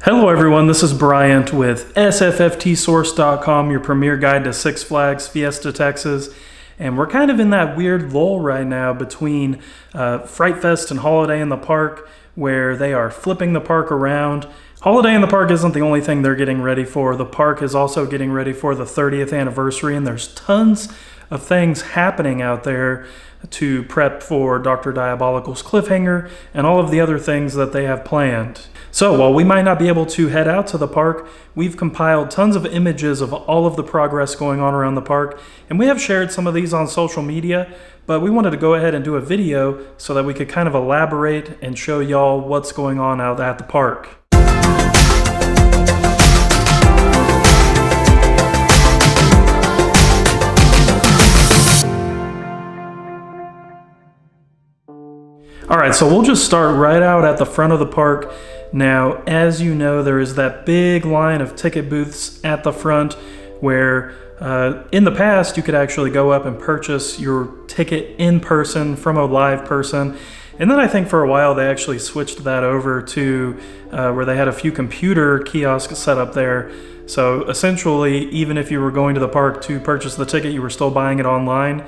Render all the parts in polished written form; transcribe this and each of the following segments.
Hello everyone, this is Bryant with sfftsource.com, your premier guide to Six Flags Fiesta, Texas. And we're kind of in that weird lull right now between Fright Fest and Holiday in the Park, where they are flipping the park around. Holiday in the Park isn't the only thing they're getting ready for. The park is also getting ready for the 30th anniversary, and there's tons of things happening out there to prep for Dr. Diabolical's cliffhanger and all of the other things that they have planned. So while we might not be able to head out to the park, we've compiled tons of images of all of the progress going on around the park, and we have shared some of these on social media, but we wanted to go ahead and do a video so that we could kind of elaborate and show y'all what's going on out at the park. Alright, so we'll just start right out at the front of the park. Now, as you know, there is that big line of ticket booths at the front where in the past you could actually go up and purchase your ticket in person from a live person. And then I think for a while they actually switched that over to where they had a few computer kiosks set up there. So essentially, even if you were going to the park to purchase the ticket, you were still buying it online.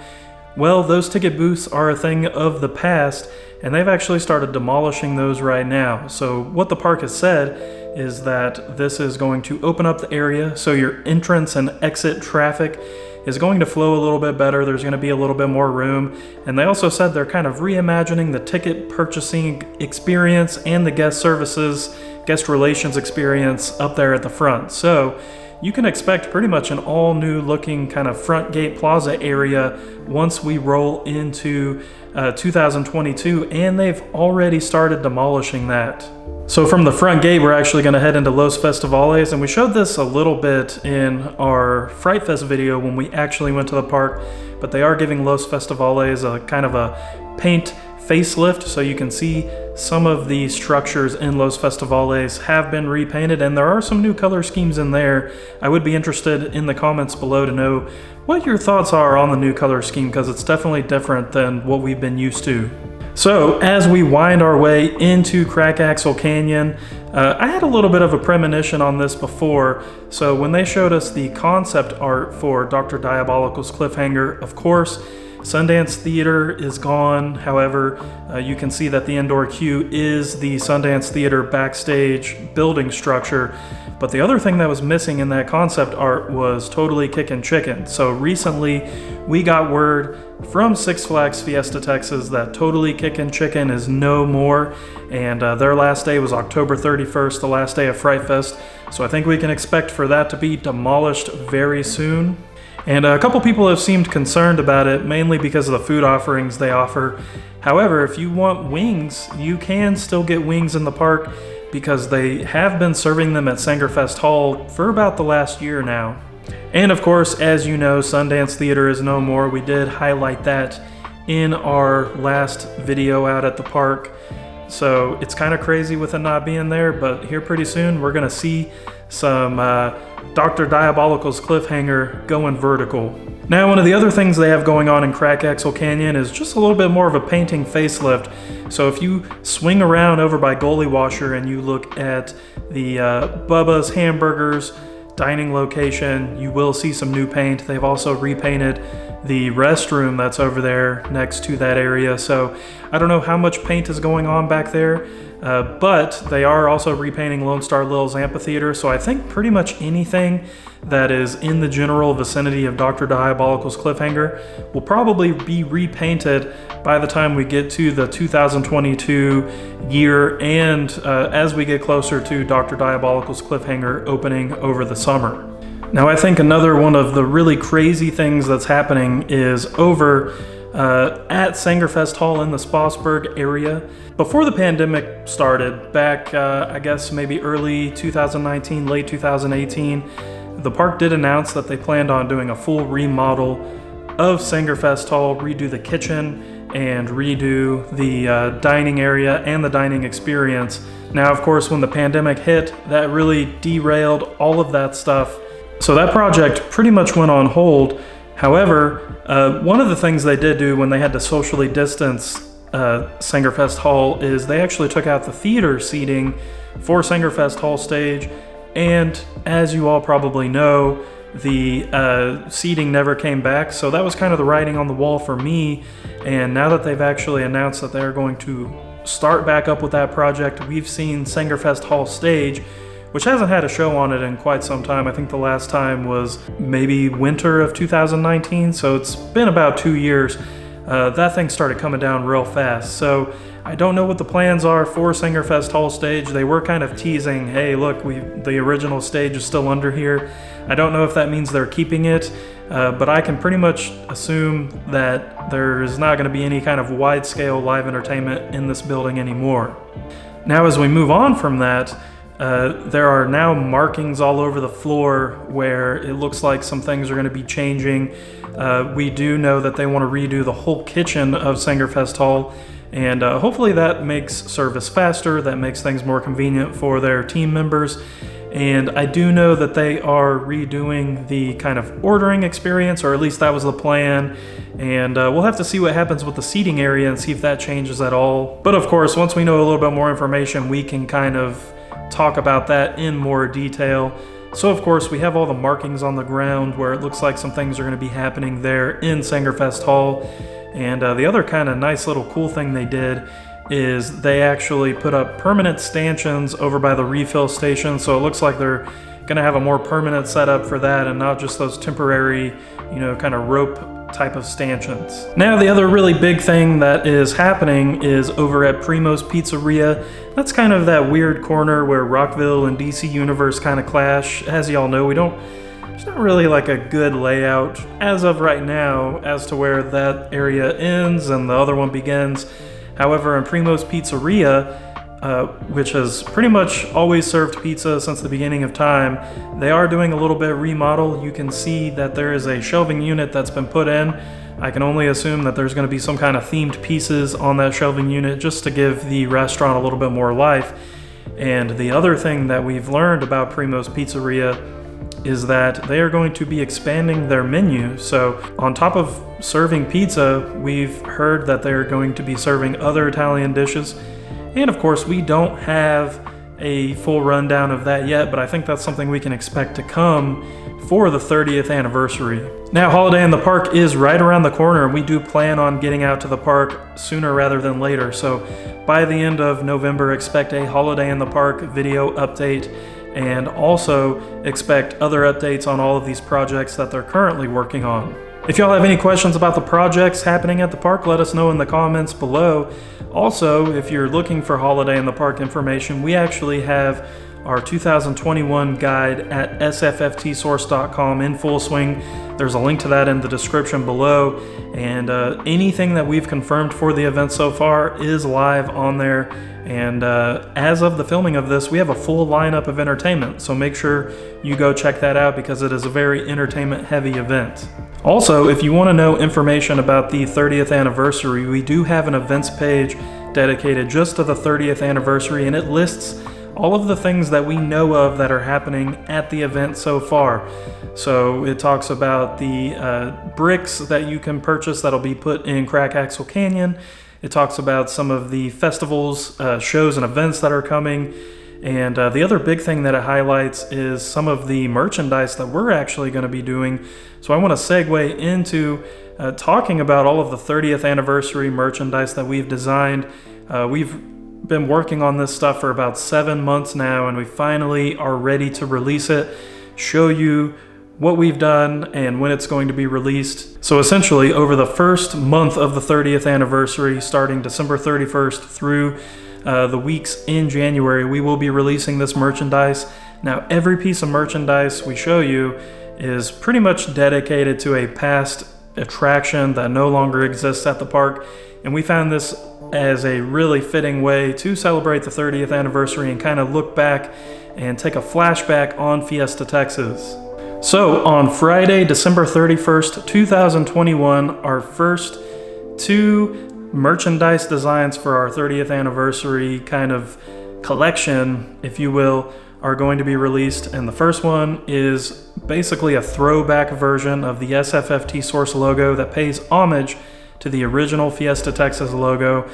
Well, those ticket booths are a thing of the past, and they've actually started demolishing those right now. So what the park has said is that this is going to open up the area so your entrance and exit traffic is going to flow a little bit better. There's going to be a little bit more room. And they also said they're kind of reimagining the ticket purchasing experience and the guest services, guest relations experience up there at the front. So you can expect pretty much an all new looking kind of front gate plaza area once we roll into 2022, and they've already started demolishing that. So from the front gate, we're actually going to head into Los Festivales, and we showed this a little bit in our Fright Fest video when we actually went to the park, but they are giving Los Festivales a kind of a paint facelift, so you can see some of the structures in Los Festivales have been repainted, and there are some new color schemes in there. I would be interested in the comments below to know what your thoughts are on the new color scheme, because it's definitely different than what we've been used to. So as we wind our way into Crackaxle Canyon, I had a little bit of a premonition on this before. So when they showed us the concept art for Dr. Diabolical's cliffhanger, of course, Sundance Theater is gone. However, you can see that the indoor queue is the Sundance Theater backstage building structure. But the other thing that was missing in that concept art was Totally Kickin' Chicken. So recently we got word from Six Flags Fiesta, Texas that Totally Kickin' Chicken is no more, and their last day was October 31st, the last day of Fright Fest. So I think we can expect for that to be demolished very soon. And a couple people have seemed concerned about it, mainly because of the food offerings they offer. However, if you want wings, you can still get wings in the park because they have been serving them at Sangerfest Hall for about the last year now. And of course, as you know, Sundance Theater is no more. We did highlight that in our last video out at the park. So it's kind of crazy with it not being there, but here pretty soon we're going to see some Dr. Diabolical's cliffhanger going vertical. Now, one of the other things they have going on in Crackaxle Canyon is just a little bit more of a painting facelift. So if you swing around over by Goalie Washer and you look at the Bubba's Hamburgers dining location, you will see some new paint. They've also repainted the restroom that's over there next to that area. So I don't know how much paint is going on back there, but they are also repainting Lone Star Lil's amphitheater. So I think pretty much anything that is in the general vicinity of Dr. Diabolical's cliffhanger will probably be repainted by the time we get to the 2022 year, and as we get closer to Dr. Diabolical's cliffhanger opening over the summer. Now, I think another one of the really crazy things that's happening is over at Sangerfest Hall in the Spotsburg area. Before the pandemic started, back I guess maybe early 2019, late 2018, the park did announce that they planned on doing a full remodel of Sangerfest Hall, redo the kitchen and redo the dining area and the dining experience. Now, of course, when the pandemic hit, that really derailed all of that stuff. So that project pretty much went on hold. However, one of the things they did do when they had to socially distance Sangerfest Hall is they actually took out the theater seating for Sangerfest Hall stage, and as you all probably know, the seating never came back, so that was kind of the writing on the wall for me. And now that they've actually announced that they're going to start back up with that project, we've seen Sangerfest Hall stage, which hasn't had a show on it in quite some time. I think the last time was maybe winter of 2019, so it's been about 2 years. That thing started coming down real fast, so I don't know what the plans are for Sangerfest Hall stage. They were kind of teasing, hey look, the original stage is still under here. I don't know if that means they're keeping it, but I can pretty much assume that there's not going to be any kind of wide-scale live entertainment in this building anymore. Now as we move on from that, there are now markings all over the floor where it looks like some things are going to be changing. We do know that they want to redo the whole kitchen of Sangerfest Hall, and hopefully that makes service faster, that makes things more convenient for their team members. And I do know that they are redoing the kind of ordering experience, or at least that was the plan. And we'll have to see what happens with the seating area and see if that changes at all. But of course, once we know a little bit more information, we can kind of talk about that in more detail. So of course, we have all the markings on the ground where it looks like some things are going to be happening there in Sangerfest Hall. And the other kind of nice little cool thing they did is they actually put up permanent stanchions over by the refill station, so it looks like they're gonna have a more permanent setup for that and not just those temporary, kind of rope type of stanchions. Now the other really big thing that is happening is over at Primo's Pizzeria. That's kind of that weird corner where Rockville and DC Universe kind of clash. As y'all know, there's not really like a good layout as of right now as to where that area ends and the other one begins. However, in Primo's Pizzeria, which has pretty much always served pizza since the beginning of time, they are doing a little bit of remodel. You can see that there is a shelving unit that's been put in. I can only assume that there's going to be some kind of themed pieces on that shelving unit just to give the restaurant a little bit more life. And the other thing that we've learned about Primo's Pizzeria is that they are going to be expanding their menu. So on top of serving pizza, we've heard that they're going to be serving other Italian dishes. And of course, we don't have a full rundown of that yet, but I think that's something we can expect to come for the 30th anniversary. Now, Holiday in the Park is right around the corner, and we do plan on getting out to the park sooner rather than later. So by the end of November, expect a Holiday in the Park video update, and also expect other updates on all of these projects that they're currently working on. If y'all have any questions about the projects happening at the park, let us know in the comments below. Also, if you're looking for Holiday in the Park information, we actually have our 2021 guide at sfftsource.com in full swing. There's a link to that in the description below, and anything that we've confirmed for the event so far is live on there. And as of the filming of this, we have a full lineup of entertainment, so make sure you go check that out because it is a very entertainment-heavy event. Also, if you want to know information about the 30th anniversary, we do have an events page dedicated just to the 30th anniversary, and it lists all of the things that we know of that are happening at the event so far. So it talks about the bricks that you can purchase that'll be put in Crackaxle Canyon. It talks about some of the festivals, shows, and events that are coming. And the other big thing that it highlights is some of the merchandise that we're actually going to be doing. So I want to segue into talking about all of the 30th anniversary merchandise that we've designed. We've been working on this stuff for about 7 months now, and we finally are ready to release it, show you what we've done and when it's going to be released. So essentially, over the first month of the 30th anniversary, starting December 31st through the weeks in January, we will be releasing this merchandise. Now, every piece of merchandise we show you is pretty much dedicated to a past attraction that no longer exists at the park, and we found this as a really fitting way to celebrate the 30th anniversary and kind of look back and take a flashback on Fiesta, Texas. So on Friday, December 31st, 2021, our first 2 merchandise designs for our 30th anniversary kind of collection, if you will, are going to be released. And the first one is basically a throwback version of the SFFT Source logo that pays homage to the original Fiesta Texas logo.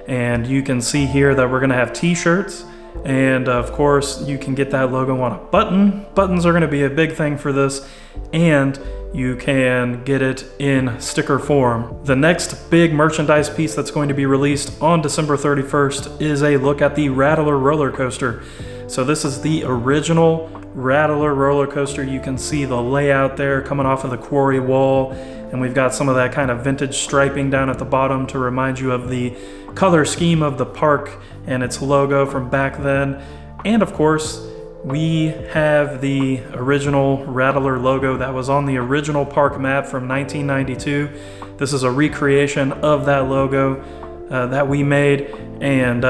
And you can see here that we're gonna have t-shirts, and of course you can get that logo on a button. Buttons are gonna be a big thing for this, and you can get it in sticker form. The next big merchandise piece that's going to be released on December 31st is a look at the Rattler roller coaster. So this is the original Rattler roller coaster. You can see the layout there coming off of the quarry wall, and we've got some of that kind of vintage striping down at the bottom to remind you of the color scheme of the park and its logo from back then. And of course, we have the original Rattler logo that was on the original park map from 1992. This is a recreation of that logo that we made, and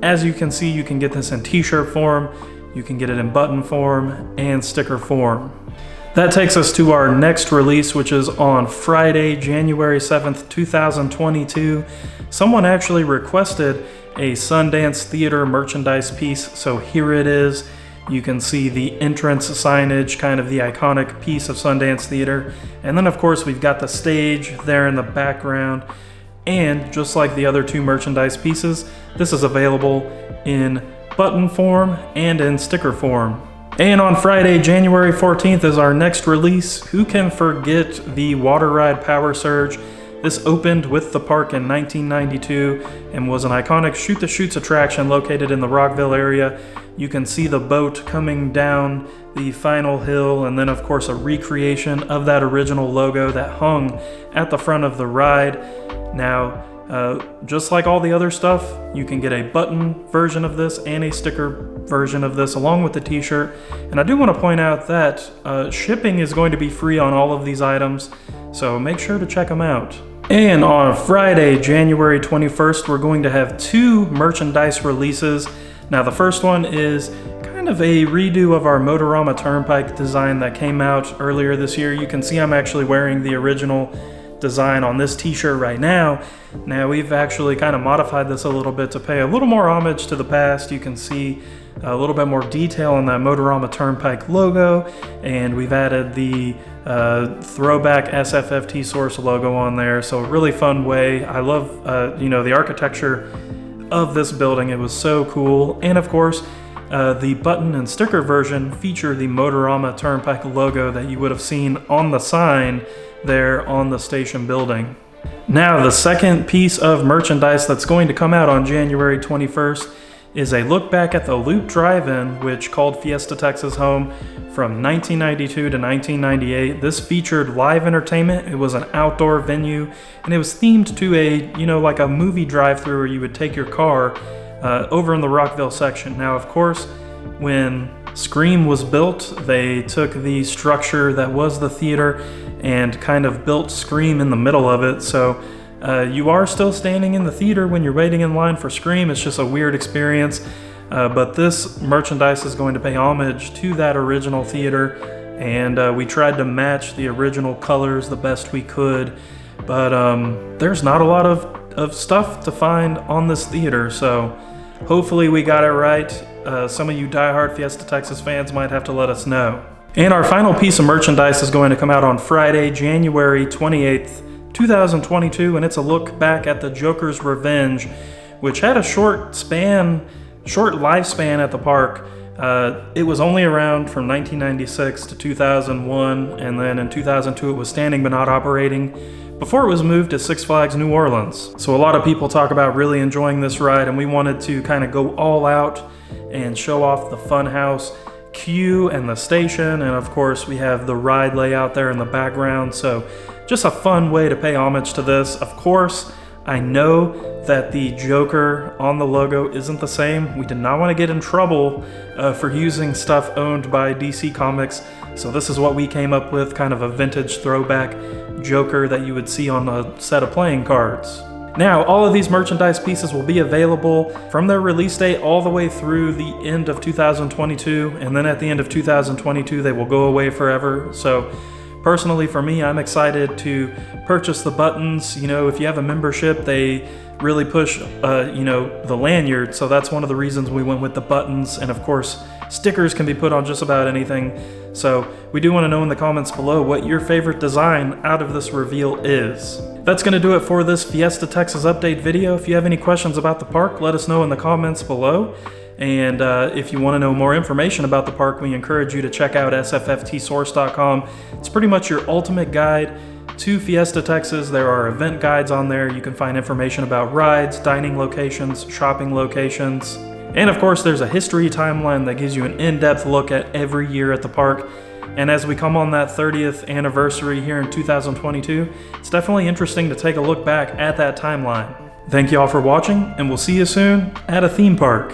as you can see, you can get this in t-shirt form, you can get it in button form, and sticker form. That takes us to our next release, which is on Friday, January 7th, 2022. Someone actually requested a Sundance Theater merchandise piece, so here it is. You can see the entrance signage, kind of the iconic piece of Sundance Theater. And then of course we've got the stage there in the background. And just like the other two merchandise pieces, this is available in button form and in sticker form. And on Friday, January 14th is our next release. Who can forget the water ride Power Surge? This opened with the park in 1992 and was an iconic Shoot the Chutes attraction located in the Rockville area. You can see the boat coming down the final hill, and then of course a recreation of that original logo that hung at the front of the ride. Now, just like all the other stuff, you can get a button version of this and a sticker version of this along with the t-shirt. And I do want to point out that shipping is going to be free on all of these items, so make sure to check them out. And on Friday, January 21st, we're going to have two merchandise releases. Now the first one is kind of a redo of our Motorama Turnpike design that came out earlier this year. You can see I'm actually wearing the original design on this t-shirt right now. Now we've actually kind of modified this a little bit to pay a little more homage to the past. You can see a little bit more detail on that Motorama Turnpike logo, and we've added the throwback SFFT source logo on there. So a really fun way. I love the architecture of this building. It was so cool. And of course, the button and sticker version feature the Motorama Turnpike logo that you would have seen on the sign there on the station building. Now, the second piece of merchandise that's going to come out on January 21st is a look back at the Loop Drive-In, which called Fiesta Texas home from 1992 to 1998. This featured live entertainment. It was an outdoor venue, and it was themed to a, like a movie drive-through where you would take your car over in the Rockville section. Now, of course, when Scream was built, they took the structure that was the theater and kind of built Scream in the middle of it. So you are still standing in the theater when you're waiting in line for Scream. It's just a weird experience. But this merchandise is going to pay homage to that original theater, and we tried to match the original colors the best we could. But there's not a lot of stuff to find on this theater, so hopefully we got it right. Some of you diehard Fiesta Texas fans might have to let us know. And our final piece of merchandise is going to come out on Friday, January 28th, 2022, and it's a look back at the Joker's Revenge, which had a short lifespan at the park. It was only around from 1996 to 2001, and then in 2002 it was standing but not operating before it was moved to Six Flags New Orleans. So a lot of people talk about really enjoying this ride, and we wanted to kind of go all out and show off the funhouse queue and the station, and of course we have the ride layout there in the background. So just a fun way to pay homage to this. Of course, I know that the Joker on the logo isn't the same. We did not want to get in trouble for using stuff owned by DC Comics, so this is what we came up with, kind of a vintage throwback Joker that you would see on a set of playing cards. Now, all of these merchandise pieces will be available from their release date all the way through the end of 2022, and then at the end of 2022 they will go away forever. So personally, for me, I'm excited to purchase the buttons. If you have a membership, they really push the lanyard, so that's one of the reasons we went with the buttons. And of course, stickers can be put on just about anything. So we do want to know in the comments below what your favorite design out of this reveal is. That's going to do it for this Fiesta, Texas update video. If you have any questions about the park, let us know in the comments below. And if you want to know more information about the park, we encourage you to check out sfftsource.com. It's pretty much your ultimate guide to Fiesta, Texas. There are event guides on there. You can find information about rides, dining locations, shopping locations. And of course, there's a history timeline that gives you an in-depth look at every year at the park. And as we come on that 30th anniversary here in 2022, it's definitely interesting to take a look back at that timeline. Thank you all for watching, and we'll see you soon at a theme park.